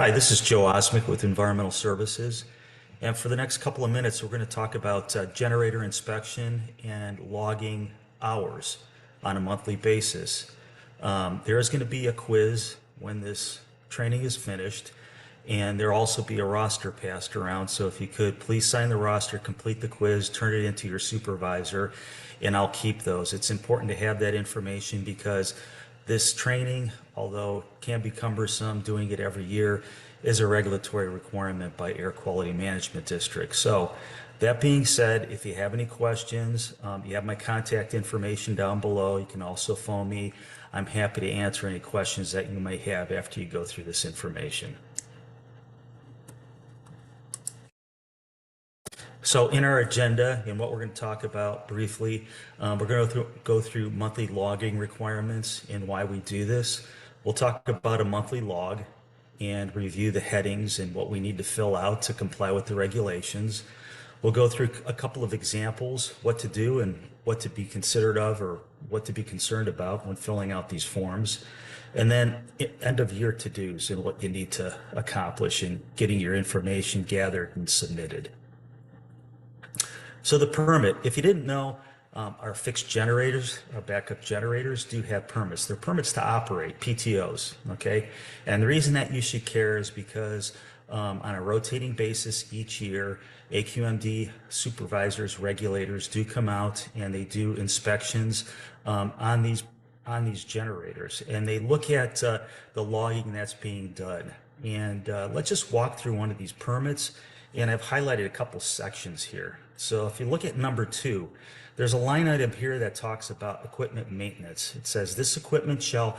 Hi, this is Joe Ozimek with Environmental Services. And for the next couple of minutes, we're going to talk about generator inspection and logging hours on a monthly basis. There is going to be a quiz when this training is finished, and there'll also be a roster passed around. So if you could, please sign the roster, complete the quiz, turn it into your supervisor, and I'll keep those. It's important to have that information because this training, although can be cumbersome, doing it every year is a regulatory requirement by Air Quality Management District. So that being said, if you have any questions, you have my contact information down below. You can also phone me. I'm happy to answer any questions that you may have after you go through this information. So in our agenda and what we're going to talk about briefly, we're going to go through monthly logging requirements and why we do this. We'll talk about a monthly log and review the headings and what we need to fill out to comply with the regulations. We'll go through a couple of examples, what to do and what to be considered of or what to be concerned about when filling out these forms. And then end of year to-dos and what you need to accomplish in getting your information gathered and submitted. So the permit, if you didn't know, our fixed generators, our backup generators do have permits. They're permits to operate, PTOs, okay? And the reason that you should care is because on a rotating basis each year, AQMD supervisors, regulators do come out and they do inspections on these generators. And they look at the logging that's being done. And let's just walk through one of these permits. And I've highlighted a couple sections here. So if you look at number 2, there's a line item here that talks about equipment maintenance. It says this equipment shall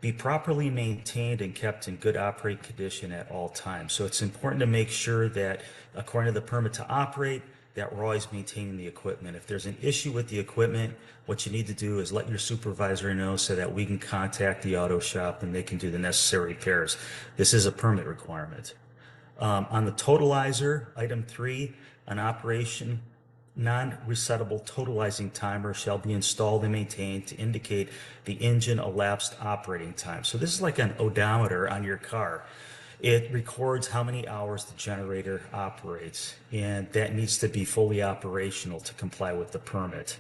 be properly maintained and kept in good operating condition at all times. So it's important to make sure that according to the permit to operate, that we're always maintaining the equipment. If there's an issue with the equipment, what you need to do is let your supervisor know so that we can contact the auto shop and they can do the necessary repairs. This is a permit requirement. On the totalizer, item 3, an operation non-resettable totalizing timer shall be installed and maintained to indicate the engine elapsed operating time. So this is like an odometer on your car. It records how many hours the generator operates, and that needs to be fully operational to comply with the permit.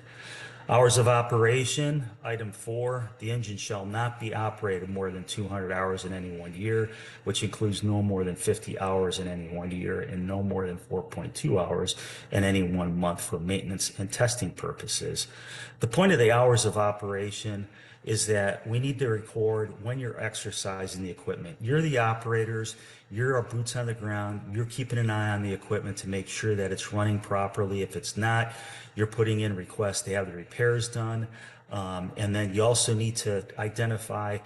Hours of operation, item 4, the engine shall not be operated more than 200 hours in any one year, which includes no more than 50 hours in any one year and no more than 4.2 hours in any 1 month for maintenance and testing purposes. The point of the hours of operation is that we need to record when you're exercising the equipment. You're the operators, you're our boots on the ground, you're keeping an eye on the equipment to make sure that it's running properly. If it's not, you're putting in requests to have the repairs done. And then you also need to identify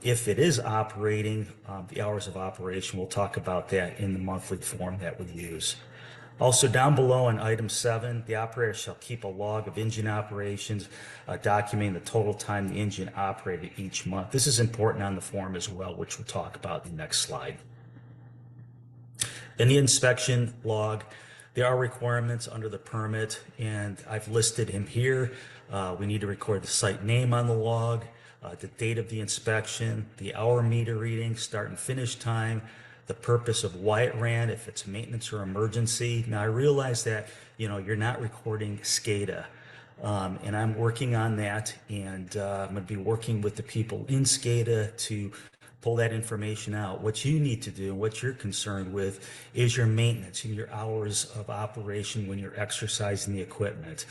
if it is operating, the hours of operation. We'll talk about that in the monthly form that we use. Also down below in item 7, the operator shall keep a log of engine operations, documenting the total time the engine operated each month. This is important on the form as well, which we'll talk about in the next slide. In the inspection log, there are requirements under the permit, and I've listed him here. We need to record the site name on the log, the date of the inspection, the hour meter reading, start and finish time, the purpose of why it ran, if it's maintenance or emergency. Now I realize that you're not recording SCADA, and I'm working on that, and I'm going to be working with the people in SCADA to pull that information out. What you need to do and what you're concerned with is your maintenance and your hours of operation when you're exercising the equipment.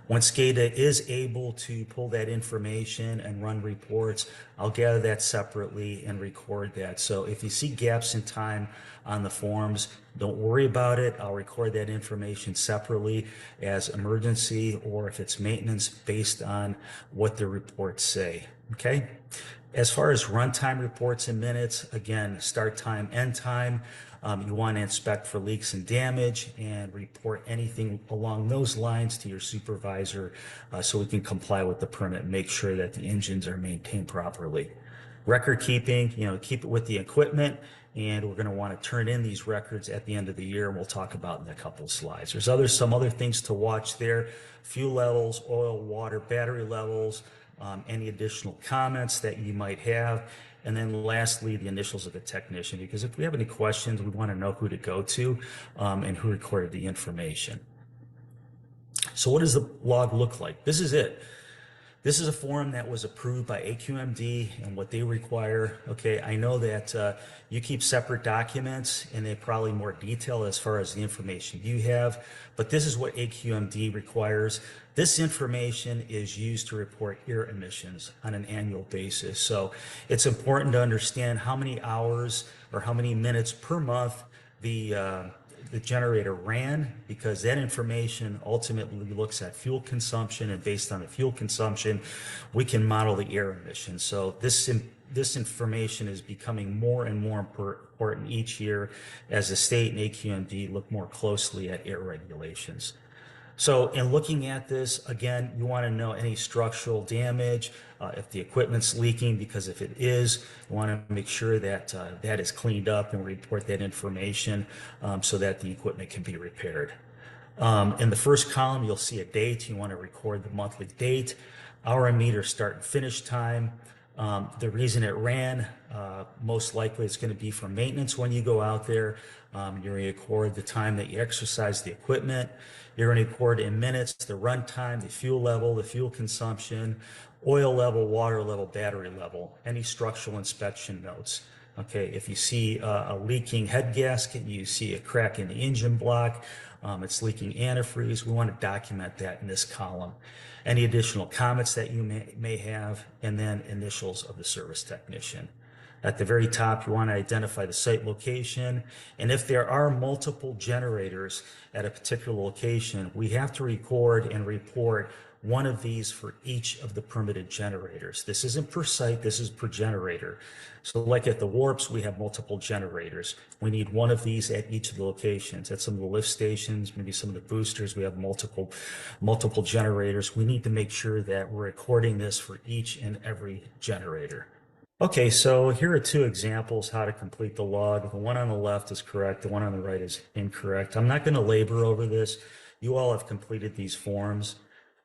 When SCADA is able to pull that information and run reports, I'll gather that separately and record that. So if you see gaps in time on the forms, don't worry about it. I'll record that information separately as emergency or if it's maintenance based on what the reports say, okay? As far as runtime reports and minutes, again, start time, end time. You want to inspect for leaks and damage and report anything along those lines to your supervisor so we can comply with the permit and make sure that the engines are maintained properly. Record keeping, keep it with the equipment, and we're going to want to turn in these records at the end of the year, and we'll talk about in a couple of slides. There's some other things to watch there: fuel levels, oil, water, battery levels, any additional comments that you might have. And then lastly, the initials of the technician, because if we have any questions, we want to know who to go to and who recorded the information. So what does the log look like? This is it. This is a form that was approved by AQMD and what they require. Okay, I know that you keep separate documents and they probably more detailed as far as the information you have, but this is what AQMD requires. This information is used to report air emissions on an annual basis. So it's important to understand how many hours or how many minutes per month the generator ran, because that information ultimately looks at fuel consumption, and based on the fuel consumption, we can model the air emissions. So this information is becoming more and more important each year as the state and AQMD look more closely at air regulations. So in looking at this, again, you want to know any structural damage, if the equipment's leaking, because if it is, you want to make sure that that is cleaned up and report that information so that the equipment can be repaired. In the first column, you'll see a date. You want to record the monthly date, hour and meter start and finish time. The reason it ran, most likely it's going to be for maintenance when you go out there. You're going to record the time that you exercise the equipment. You're going to record in minutes the run time, the fuel level, the fuel consumption, oil level, water level, battery level, any structural inspection notes. Okay, if you see a leaking head gasket, you see a crack in the engine block, it's leaking antifreeze, we want to document that in this column. Any additional comments that you may have, and then initials of the service technician. At the very top, you want to identify the site location. And if there are multiple generators at a particular location, we have to record and report one of these for each of the permitted generators. This isn't per site, this is per generator. So like at the warps, we have multiple generators. We need one of these at each of the locations. At some of the lift stations, maybe some of the boosters, we have multiple generators. We need to make sure that we're recording this for each and every generator. Okay, so here are two examples how to complete the log. The one on the left is correct, the one on the right is incorrect. I'm not going to labor over this. You all have completed these forms.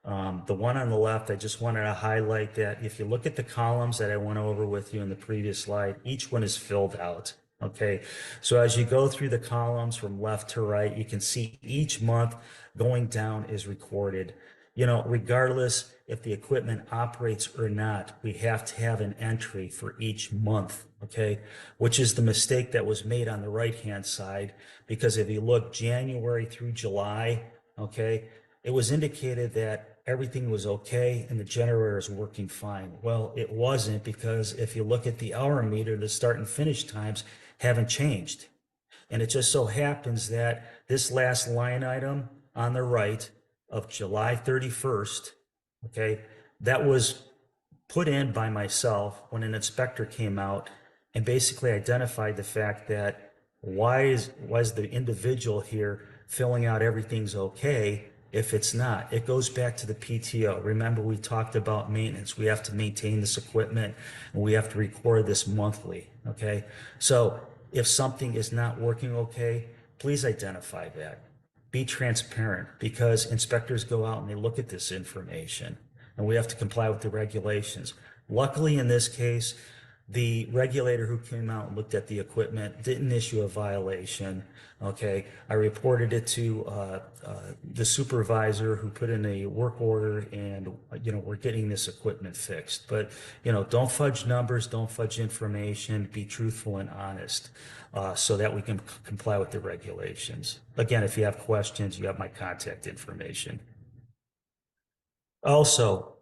The one on the left, I just wanted to highlight that if you look at the columns that I went over with you in the previous slide, each one is filled out. Okay, so as you go through the columns from left to right, you can see each month going down is recorded. You know, regardless if the equipment operates or not, we have to have an entry for each month, okay? Which is the mistake that was made on the right-hand side, because if you look January through July, okay, it was indicated that everything was okay and the generator is working fine. Well, it wasn't, because if you look at the hour meter, the start and finish times haven't changed. And it just so happens that this last line item on the right of July 31st, okay, that was put in by myself when an inspector came out and basically identified the fact that why is the individual here filling out everything's okay if it's not? It goes back to the PTO. Remember, we talked about maintenance. We have to maintain this equipment and we have to record this monthly, okay? So if something is not working okay, please identify that. Be transparent, because inspectors go out and they look at this information and we have to comply with the regulations. Luckily, in this case, the regulator who came out and looked at the equipment didn't issue a violation. Okay, I reported it to the supervisor who put in a work order, and we're getting this equipment fixed. But don't fudge numbers, don't fudge information. Be truthful and honest, so that we can comply with the regulations. Again, if you have questions, you have my contact information. Also,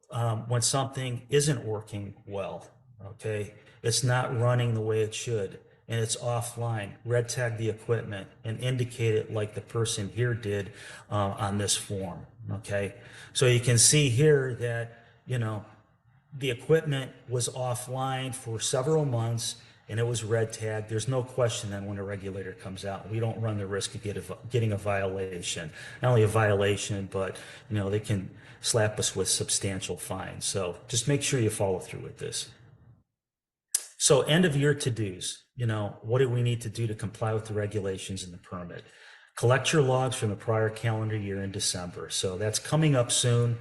when something isn't working well, okay, it's not running the way it should, and it's offline, red tag the equipment and indicate it like the person here did on this form, okay? So you can see here that, the equipment was offline for several months and it was red tagged. There's no question that when a regulator comes out, we don't run the risk of getting a violation. Not only a violation, but they can slap us with substantial fines. So just make sure you follow through with this. So end of year to-dos, what do we need to do to comply with the regulations and the permit? Collect your logs from the prior calendar year in December. So that's coming up soon.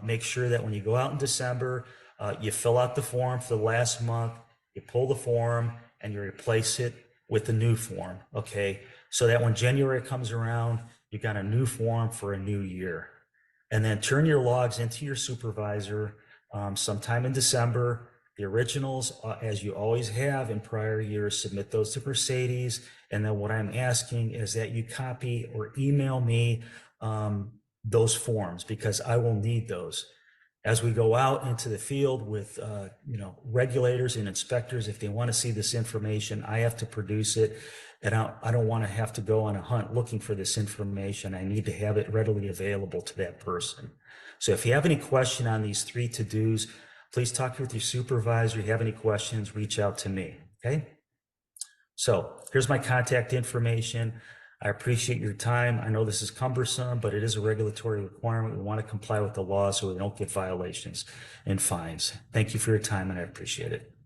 Make sure that when you go out in December, you fill out the form for the last month. you pull the form and you replace it with the new form, okay? So that when January comes around, you got a new form for a new year. And then turn your logs into your supervisor sometime in December. The originals, as you always have in prior years, submit those to Mercedes. And then what I'm asking is that you copy or email me those forms, because I will need those. As we go out into the field with regulators and inspectors, if they want to see this information, I have to produce it. And I don't want to have to go on a hunt looking for this information. I need to have it readily available to that person. So if you have any question on these 3 to-dos, please talk with your supervisor. If you have any questions, reach out to me, okay? So here's my contact information. I appreciate your time. I know this is cumbersome, but it is a regulatory requirement. We want to comply with the law so we don't get violations and fines. Thank you for your time, and I appreciate it.